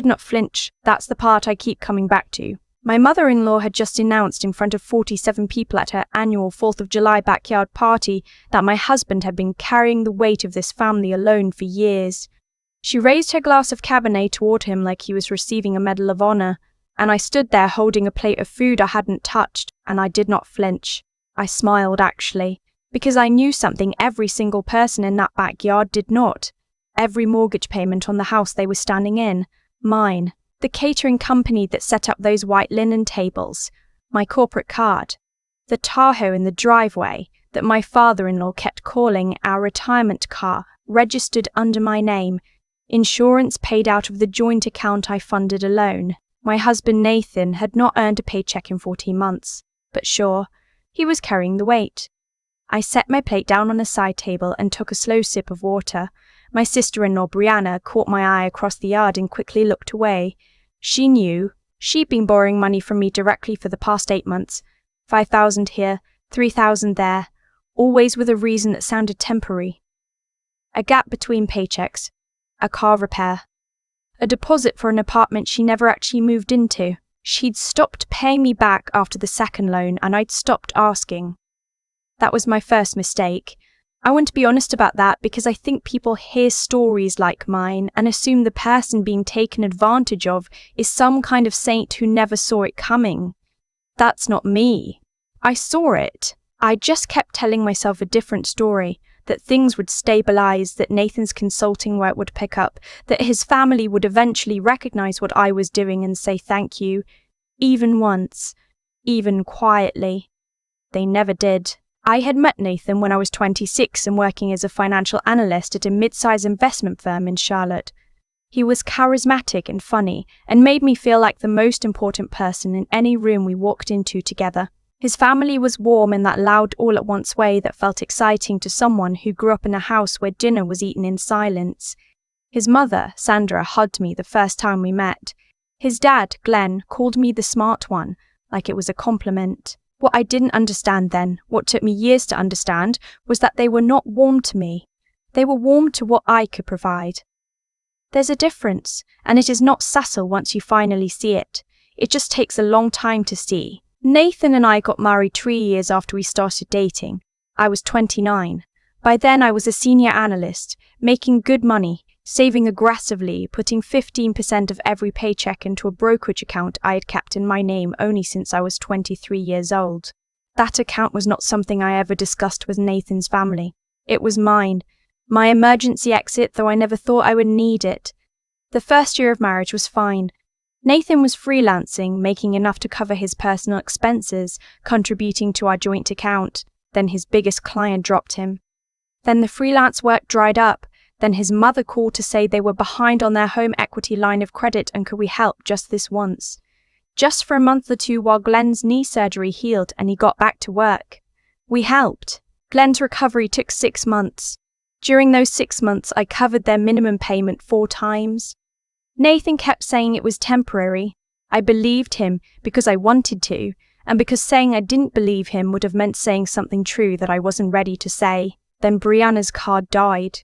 did not flinch. That's the part I keep coming back to. My mother-in-law had just announced in front of 47 people at her annual 4th of July backyard party that my husband had been carrying the weight of this family alone for years. She raised her glass of Cabernet toward him like he was receiving a Medal of Honor, and I stood there holding a plate of food I hadn't touched, and I did not flinch. I smiled, actually, because I knew something every single person in that backyard did not. Every mortgage payment on the house they were standing in, mine, the catering company that set up those white linen tables, my corporate card, the Tahoe in the driveway that my father-in-law kept calling our retirement car, registered under my name, insurance paid out of the joint account I funded alone. My husband Nathan had not earned a paycheck in 14 months, but sure, he was carrying the weight. I set my plate down on a side table and took a slow sip of water. My sister-in-law Brianna caught my eye across the yard and quickly looked away. She knew. She'd been borrowing money from me directly for the past 8 months. 5,000 here, 3,000 there, always with a reason that sounded temporary. A gap between paychecks, a car repair, a deposit for an apartment she never actually moved into. She'd stopped paying me back after the second loan, and I'd stopped asking. That was my first mistake. I want to be honest about that because I think people hear stories like mine and assume the person being taken advantage of is some kind of saint who never saw it coming. That's not me. I saw it. I just kept telling myself a different story, that things would stabilize, that Nathan's consulting work would pick up, that his family would eventually recognize what I was doing and say thank you, even once, even quietly. They never did. I had met Nathan when I was 26 and working as a financial analyst at a mid-size investment firm in Charlotte. He was charismatic and funny and made me feel like the most important person in any room we walked into together. His family was warm in that loud all-at-once way that felt exciting to someone who grew up in a house where dinner was eaten in silence. His mother, Sandra, hugged me the first time we met. His dad, Glenn, called me the smart one, like it was a compliment. What I didn't understand then, what took me years to understand, was that they were not warm to me. They were warm to what I could provide. There's a difference, and it is not subtle once you finally see it. It just takes a long time to see. Nathan and I got married 3 years after we started dating. I was 29. By then I was a senior analyst, making good money, saving aggressively, putting 15% of every paycheck into a brokerage account I had kept in my name only since I was 23 years old. That account was not something I ever discussed with Nathan's family. It was mine, my emergency exit, though I never thought I would need it. The first year of marriage was fine. Nathan was freelancing, making enough to cover his personal expenses, contributing to our joint account. Then his biggest client dropped him. Then the freelance work dried up. Then his mother called to say they were behind on their home equity line of credit and could we help just this once. Just for a month or two while Glenn's knee surgery healed and he got back to work. We helped. Glenn's recovery took 6 months. During those 6 months, I covered their minimum payment 4 times. Nathan kept saying it was temporary. I believed him because I wanted to, and because saying I didn't believe him would have meant saying something true that I wasn't ready to say. Then Brianna's card died.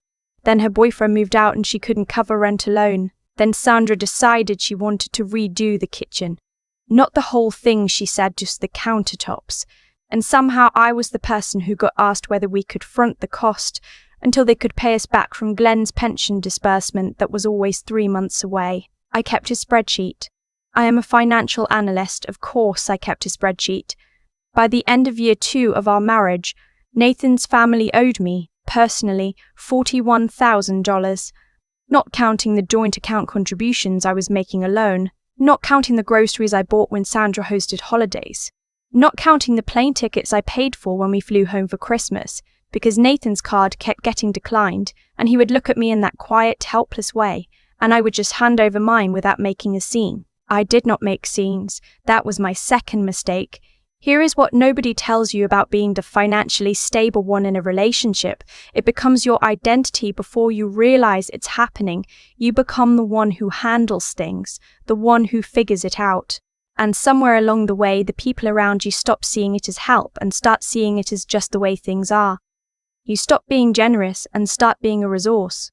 Then her boyfriend moved out and she couldn't cover rent alone. Then Sandra decided she wanted to redo the kitchen. Not the whole thing, she said, just the countertops. And somehow I was the person who got asked whether we could front the cost until they could pay us back from Glenn's pension disbursement that was always 3 months away. I kept his spreadsheet. I am a financial analyst, of course I kept his spreadsheet. By the end of year 2 of our marriage, Nathan's family owed me, personally, $41,000, not counting the joint account contributions I was making alone, not counting the groceries I bought when Sandra hosted holidays, not counting the plane tickets I paid for when we flew home for Christmas, because Nathan's card kept getting declined, and he would look at me in that quiet, helpless way, and I would just hand over mine without making a scene. I did not make scenes. That was my second mistake. Here is what nobody tells you about being the financially stable one in a relationship. It becomes your identity before you realize it's happening. You become the one who handles things, the one who figures it out. And somewhere along the way, the people around you stop seeing it as help and start seeing it as just the way things are. You stop being generous and start being a resource.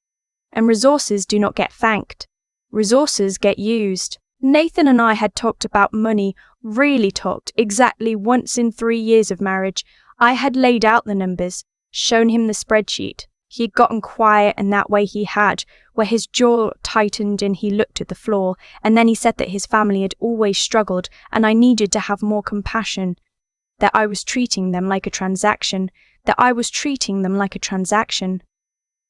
And resources do not get thanked. Resources get used. Nathan and I had talked about money, really talked, exactly once in 3 years of marriage. I had laid out the numbers, shown him the spreadsheet. He had gotten quiet, and that way he had, where his jaw tightened and he looked at the floor, and then he said that his family had always struggled and I needed to have more compassion, that I was treating them like a transaction,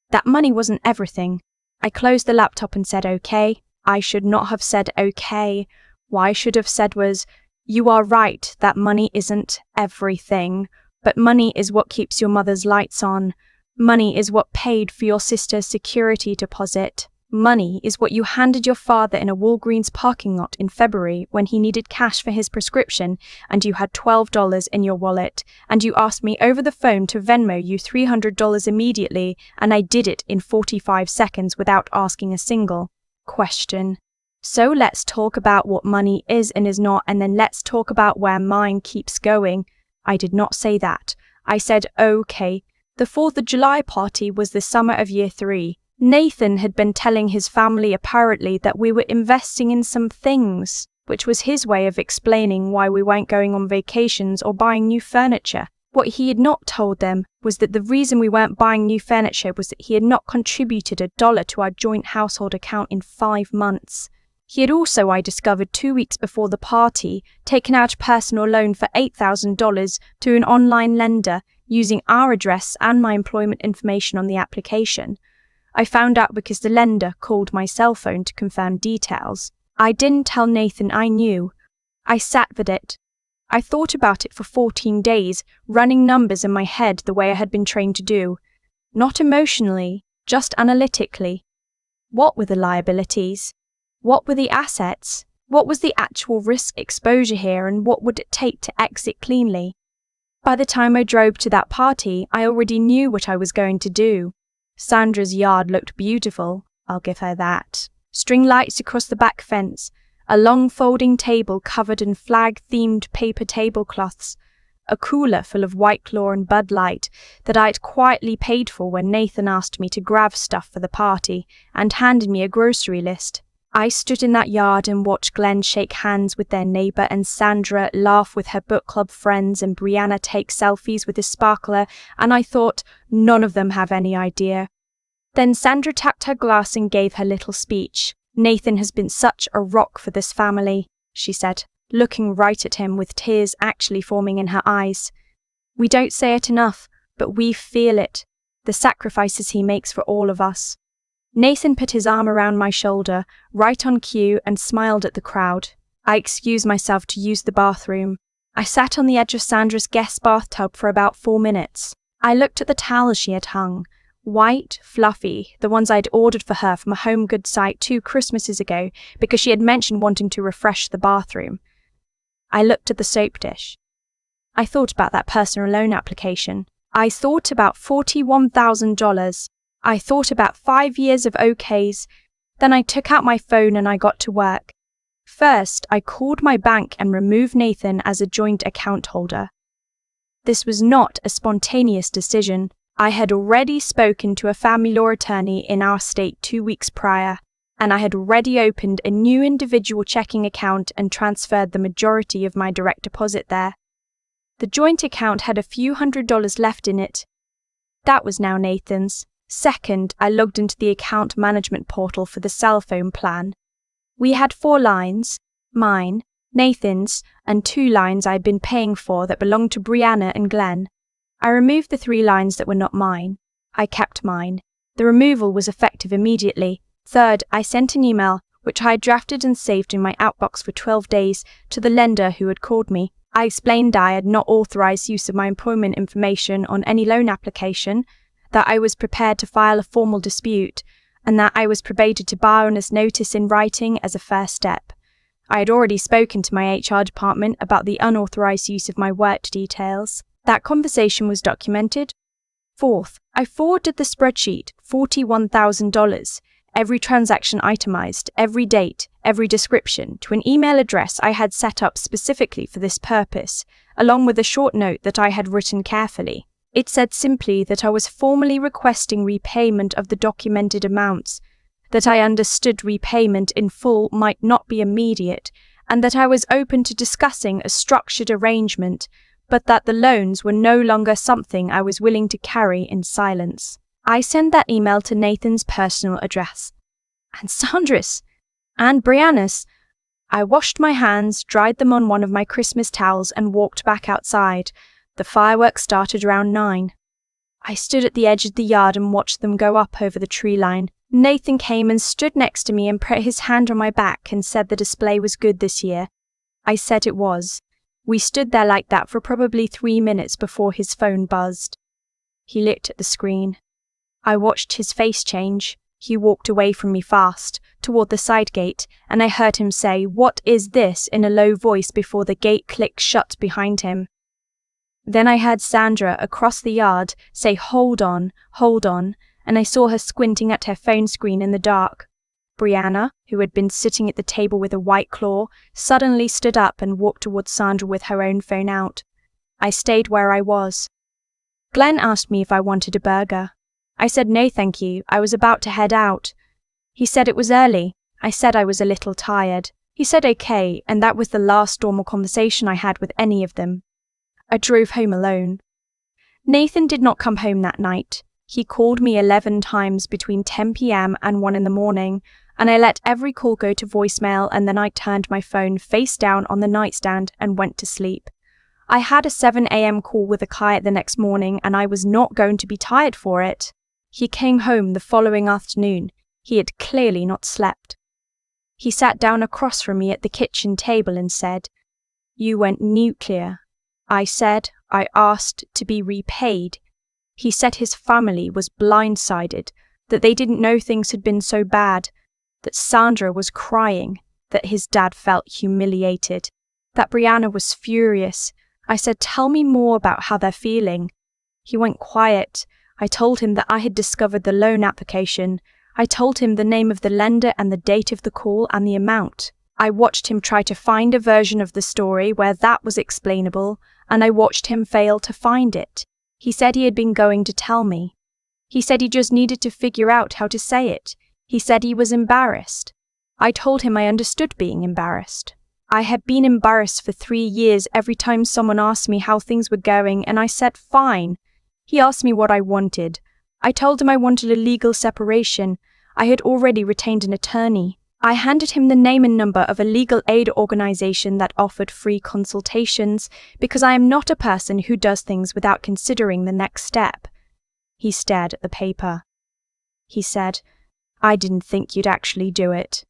that money wasn't everything. I closed the laptop and said, okay. I should not have said okay. What I should have said was, you are right that money isn't everything, but money is what keeps your mother's lights on. Money is what paid for your sister's security deposit. Money is what you handed your father in a Walgreens parking lot in February when he needed cash for his prescription and you had $12 in your wallet, and you asked me over the phone to Venmo you $300 immediately, and I did it in 45 seconds without asking a single question. So let's talk about what money is and is not, and then let's talk about where mine keeps going. I did not say that. I said, okay. The 4th of July party was the summer of year 3. Nathan had been telling his family apparently that we were investing in some things, which was his way of explaining why we weren't going on vacations or buying new furniture. What he had not told them was that the reason we weren't buying new furniture was that he had not contributed $1 to our joint household account in 5 months. He had also, I discovered 2 weeks before the party, taken out a personal loan for $8,000 to an online lender using our address and my employment information on the application. I found out because the lender called my cell phone to confirm details. I didn't tell Nathan I knew. I sat with it. I thought about it for 14 days, running numbers in my head the way I had been trained to do. Not emotionally, just analytically. What were the liabilities? What were the assets? What was the actual risk exposure here, and what would it take to exit cleanly? By the time I drove to that party, I already knew what I was going to do. Sandra's yard looked beautiful, I'll give her that. String lights across the back fence, a long folding table covered in flag-themed paper tablecloths, a cooler full of White Claw and Bud Light that I'd quietly paid for when Nathan asked me to grab stuff for the party and handed me a grocery list. I stood in that yard and watched Glenn shake hands with their neighbour and Sandra laugh with her book club friends and Brianna take selfies with his sparkler, and I thought, none of them have any idea. Then Sandra tapped her glass and gave her little speech. Nathan has been such a rock for this family, she said, looking right at him with tears actually forming in her eyes. We don't say it enough, but we feel it, the sacrifices he makes for all of us. Nathan put his arm around my shoulder, right on cue, and smiled at the crowd. I excused myself to use the bathroom. I sat on the edge of Sandra's guest bathtub for about 4 minutes. I looked at the towels she had hung. White, fluffy, the ones I'd ordered for her from a home goods site 2 Christmases ago because she had mentioned wanting to refresh the bathroom. I looked at the soap dish. I thought about that personal loan application. I thought about $41,000. I thought about 5 years of OKs. Then I took out my phone and I got to work. First, I called my bank and removed Nathan as a joint account holder. This was not a spontaneous decision. I had already spoken to a family law attorney in our state 2 weeks prior, and I had already opened a new individual checking account and transferred the majority of my direct deposit there. The joint account had a few $100s left in it. That was now Nathan's. Second, I logged into the account management portal for the cell phone plan. We had 4 lines, mine, Nathan's, and 2 lines I'd been paying for that belonged to Brianna and Glenn. I removed the 3 lines that were not mine. I kept mine. The removal was effective immediately. Third, I sent an email, which I had drafted and saved in my outbox for 12 days, to the lender who had called me. I explained I had not authorized use of my employment information on any loan application, that I was prepared to file a formal dispute, and that I was prepared to buy honest notice in writing as a first step. I had already spoken to my HR department about the unauthorized use of my work details. That conversation was documented. Fourth, I forwarded the spreadsheet, $41,000, every transaction itemized, every date, every description, to an email address I had set up specifically for this purpose, along with a short note that I had written carefully. It said simply that I was formally requesting repayment of the documented amounts, that I understood repayment in full might not be immediate, and that I was open to discussing a structured arrangement, but that the loans were no longer something I was willing to carry in silence. I sent that email to Nathan's personal address. And Sandra's, and Brianna's. I washed my hands, dried them on one of my Christmas towels, and walked back outside. The fireworks started around 9. I stood at the edge of the yard and watched them go up over the tree line. Nathan came and stood next to me and put his hand on my back and said the display was good this year. I said it was. We stood there like that for probably 3 minutes before his phone buzzed. He looked at the screen. I watched his face change. He walked away from me fast, toward the side gate, and I heard him say, "What is this?" in a low voice before the gate clicked shut behind him. Then I heard Sandra, across the yard, say, hold on," and I saw her squinting at her phone screen in the dark. Brianna, who had been sitting at the table with a white claw, suddenly stood up and walked towards Sandra with her own phone out. I stayed where I was. Glenn asked me if I wanted a burger. I said no thank you, I was about to head out. He said it was early. I said I was a little tired. He said okay, and that was the last normal conversation I had with any of them. I drove home alone. Nathan did not come home that night. He called me 11 times between 10 p.m. and 1 in the morning, and I let every call go to voicemail, and then I turned my phone face down on the nightstand and went to sleep. I had a 7 a.m. call with a client the next morning, and I was not going to be tired for it. He came home the following afternoon. He had clearly not slept. He sat down across from me at the kitchen table and said, "You went nuclear." I said I asked to be repaid. He said his family was blindsided, that they didn't know things had been so bad, that Sandra was crying, that his dad felt humiliated, that Brianna was furious. I said, "Tell me more about how they're feeling." He went quiet. I told him that I had discovered the loan application. I told him the name of the lender and the date of the call and the amount. I watched him try to find a version of the story where that was explainable, and I watched him fail to find it. He said he had been going to tell me. He said he just needed to figure out how to say it. He said he was embarrassed. I told him I understood being embarrassed. I had been embarrassed for 3 years every time someone asked me how things were going, and I said fine. He asked me what I wanted. I told him I wanted a legal separation. I had already retained an attorney. I handed him the name and number of a legal aid organization that offered free consultations, because I am not a person who does things without considering the next step. He stared at the paper. He said, "I didn't think you'd actually do it."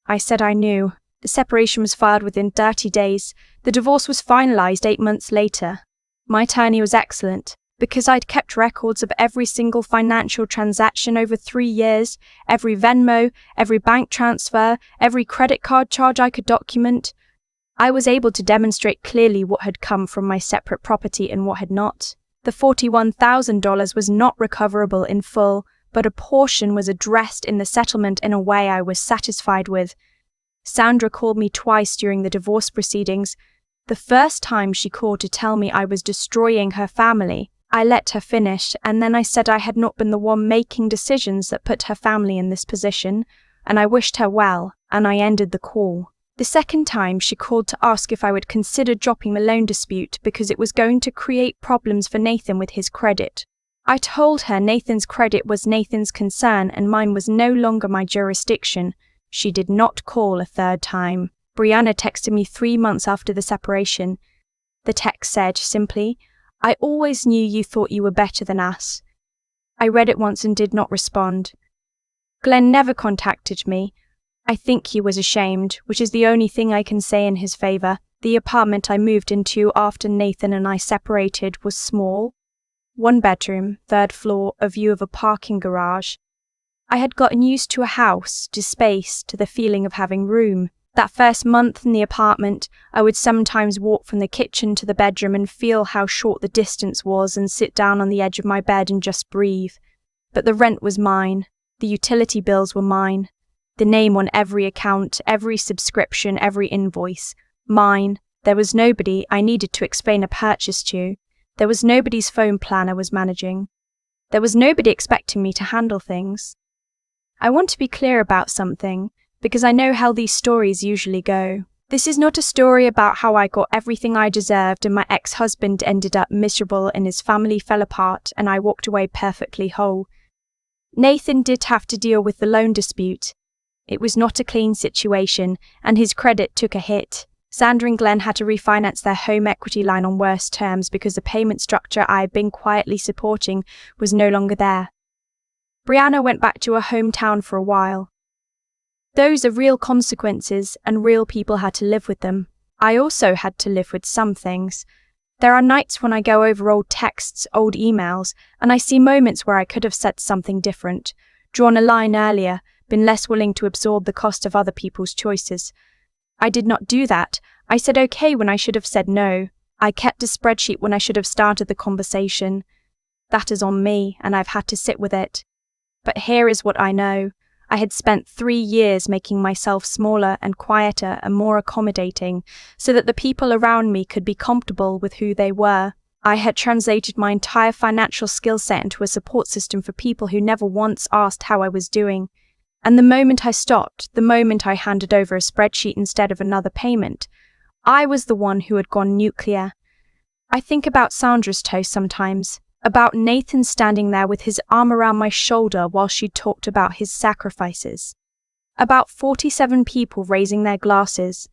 I said I knew. The separation was filed within 30 days. The divorce was finalized 8 months later. My attorney was excellent, because I'd kept records of every single financial transaction over 3 years, every Venmo, every bank transfer, every credit card charge I could document. I was able to demonstrate clearly what had come from my separate property and what had not. The $41,000 was not recoverable in full, but a portion was addressed in the settlement in a way I was satisfied with. Sandra called me twice during the divorce proceedings. The first time she called to tell me I was destroying her family. I let her finish, and then I said I had not been the one making decisions that put her family in this position, and I wished her well, and I ended the call. The second time she called to ask if I would consider dropping the loan dispute because it was going to create problems for Nathan with his credit. I told her Nathan's credit was Nathan's concern and mine was no longer my jurisdiction. She did not call a third time. Brianna texted me 3 months after the separation. The text said simply, "I always knew you thought you were better than us." I read it once and did not respond. Glenn never contacted me. I think he was ashamed, which is the only thing I can say in his favor. The apartment I moved into after Nathan and I separated was small. 1 bedroom, 3rd floor, a view of a parking garage. I had gotten used to a house, to space, to the feeling of having room. That first month in the apartment, I would sometimes walk from the kitchen to the bedroom and feel how short the distance was and sit down on the edge of my bed and just breathe. But the rent was mine. The utility bills were mine. The name on every account, every subscription, every invoice. Mine. There was nobody I needed to explain a purchase to. There was nobody's phone plan I was managing. There was nobody expecting me to handle things. I want to be clear about something, because I know how these stories usually go. This is not a story about how I got everything I deserved and my ex-husband ended up miserable and his family fell apart and I walked away perfectly whole. Nathan did have to deal with the loan dispute. It was not a clean situation, and his credit took a hit. Sandra and Glenn had to refinance their home equity line on worse terms because the payment structure I had been quietly supporting was no longer there. Brianna went back to her hometown for a while. Those are real consequences, and real people had to live with them. I also had to live with some things. There are nights when I go over old texts, old emails, and I see moments where I could have said something different, drawn a line earlier, been less willing to absorb the cost of other people's choices. I did not do that. I said okay when I should have said no. I kept a spreadsheet when I should have started the conversation. That is on me, and I've had to sit with it. But here is what I know. I had spent 3 years making myself smaller and quieter and more accommodating so that the people around me could be comfortable with who they were. I had translated my entire financial skill set into a support system for people who never once asked how I was doing. And the moment I stopped, the moment I handed over a spreadsheet instead of another payment, I was the one who had gone nuclear. I think about Sandra's toast sometimes, about Nathan standing there with his arm around my shoulder while she talked about his sacrifices, about 47 people raising their glasses.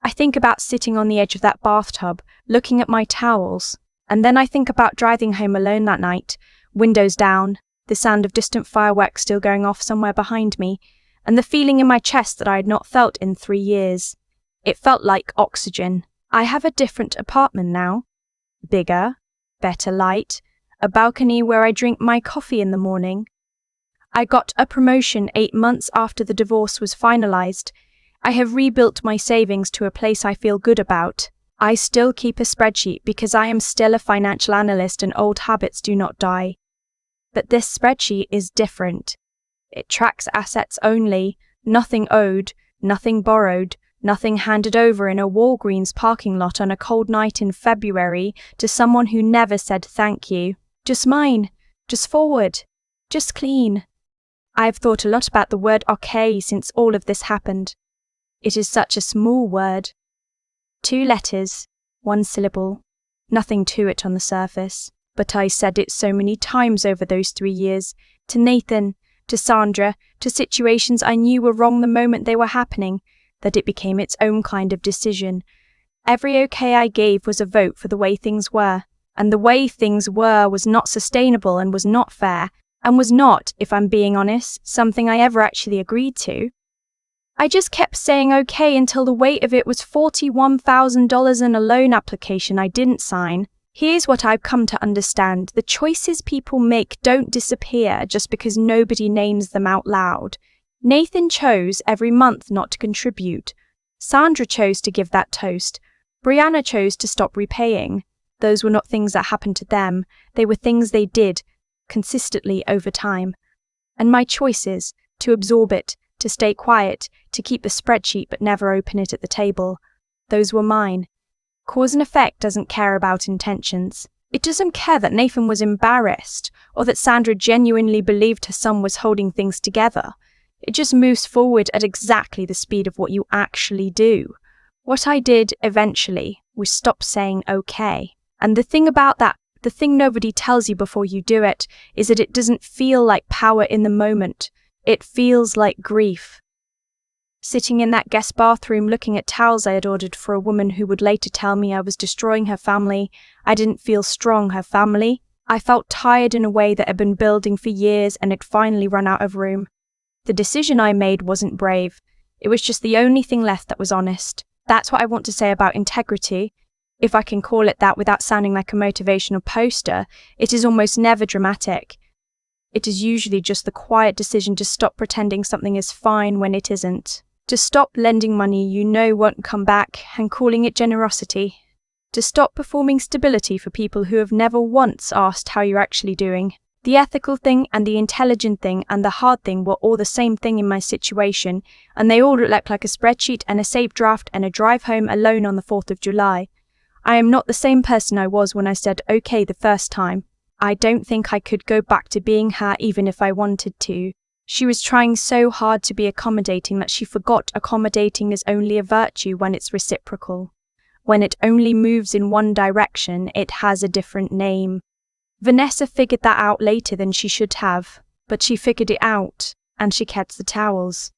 I think about sitting on the edge of that bathtub, looking at my towels, and then I think about driving home alone that night, windows down, the sound of distant fireworks still going off somewhere behind me, and the feeling in my chest that I had not felt in 3 years. It felt like oxygen. I have a different apartment now. Bigger, better light, a balcony where I drink my coffee in the morning. I got a promotion 8 months after the divorce was finalized. I have rebuilt my savings to a place I feel good about. I still keep a spreadsheet because I am still a financial analyst and old habits do not die. But this spreadsheet is different. It tracks assets only, nothing owed, nothing borrowed, nothing handed over in a Walgreens parking lot on a cold night in February to someone who never said thank you. Just mine, just forward, just clean. I have thought a lot about the word okay since all of this happened. It is such a small word. 2 letters, 1 syllable, nothing to it on the surface. But I said it so many times over those 3 years, to Nathan, to Sandra, to situations I knew were wrong the moment they were happening, that it became its own kind of decision. Every okay I gave was a vote for the way things were, and the way things were was not sustainable and was not fair, and was not, if I'm being honest, something I ever actually agreed to. I just kept saying okay until the weight of it was $41,000 in a loan application I didn't sign. Here's what I've come to understand. The choices people make don't disappear just because nobody names them out loud. Nathan chose every month not to contribute. Sandra chose to give that toast. Brianna chose to stop repaying. Those were not things that happened to them. They were things they did, consistently over time. And my choices, to absorb it, to stay quiet, to keep the spreadsheet but never open it at the table, those were mine. Cause and effect doesn't care about intentions. It doesn't care that Nathan was embarrassed or that Sandra genuinely believed her son was holding things together. It just moves forward at exactly the speed of what you actually do. What I did eventually was stop saying okay. And the thing about that, the thing nobody tells you before you do it, is that it doesn't feel like power in the moment. It feels like grief. Sitting in that guest bathroom looking at towels I had ordered for a woman who would later tell me I was destroying her family, I didn't feel strong, her family. I felt tired in a way that had been building for years and had finally run out of room. The decision I made wasn't brave. It was just the only thing left that was honest. That's what I want to say about integrity. If I can call it that without sounding like a motivational poster, it is almost never dramatic. It is usually just the quiet decision to stop pretending something is fine when it isn't. To stop lending money you know won't come back and calling it generosity. To stop performing stability for people who have never once asked how you're actually doing. The ethical thing and the intelligent thing and the hard thing were all the same thing in my situation, and they all looked like a spreadsheet and a saved draft and a drive home alone on the 4th of July. I am not the same person I was when I said okay the first time. I don't think I could go back to being her even if I wanted to. She was trying so hard to be accommodating that she forgot accommodating is only a virtue when it's reciprocal. When it only moves in one direction, it has a different name. Vanessa figured that out later than she should have, but she figured it out, and she kept the towels.